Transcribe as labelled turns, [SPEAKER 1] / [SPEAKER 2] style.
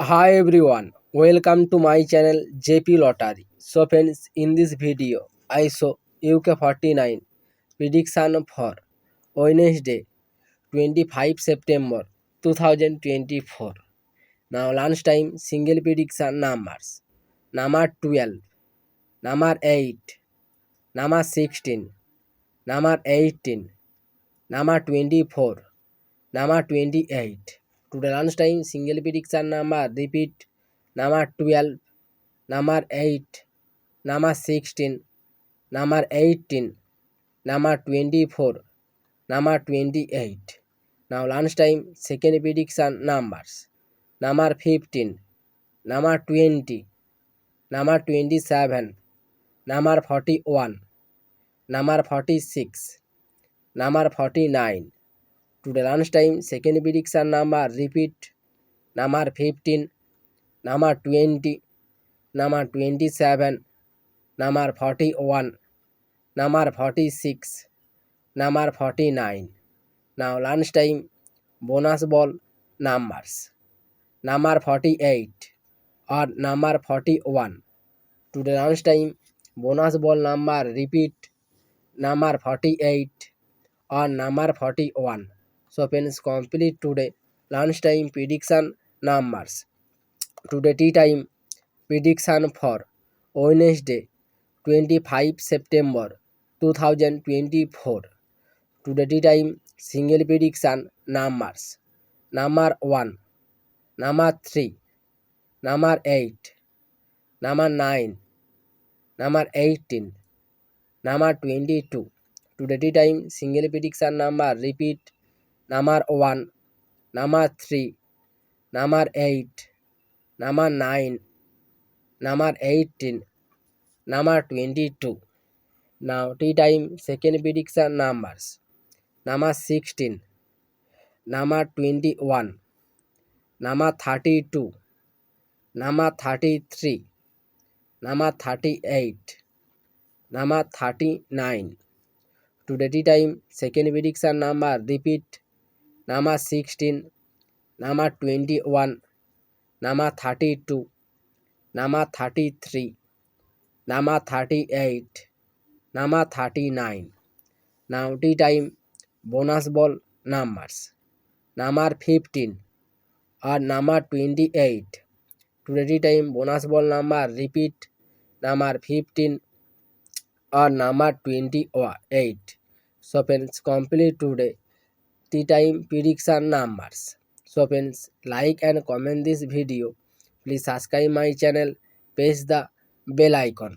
[SPEAKER 1] Hi everyone, welcome to my channel JP Lottery. So friends, in this video, I show UK49 prediction for Wednesday 25 September 2024. Now lunchtime single prediction numbers. Number 12, number 8, number 16, number 18, number 24, number 28. Today lunchtime single prediction number repeat number 12, number 8, number 16, number 18, number 24, number 28. Now lunchtime second prediction numbers. Number 15, number 20, number 27, number 41, number 46, number 49. Today lunchtime second prediction number repeat number 15, number 20, number 27, number 41, number 46, number 49. Now lunchtime bonus ball numbers. Number 48 or number 41. Today lunchtime bonus ball number repeat number 48 or number 41. So friends, complete today lunchtime prediction numbers. Today tea time prediction for Wednesday 25 September 2024. Today tea time single prediction numbers. Number 1, number 3, number 8, number 9, number 18, number 22. Today tea time single prediction number repeat number 1, number 3, number 8, number 9, number 18, number 22. Now tea time second prediction numbers. Number 16, number 21, number 32, number 33, number 38, number 39. Today tea time second prediction number repeat number 16, number 21, number 32, number 33, number 38, number 39. Now tea time bonus ball numbers. Number 15 or number 28. Today tea time bonus ball number repeat number 15 or number 28. So friends, complete today tea time prediction numbers. So friends, like and comment this video. Please subscribe my channel, press the bell icon.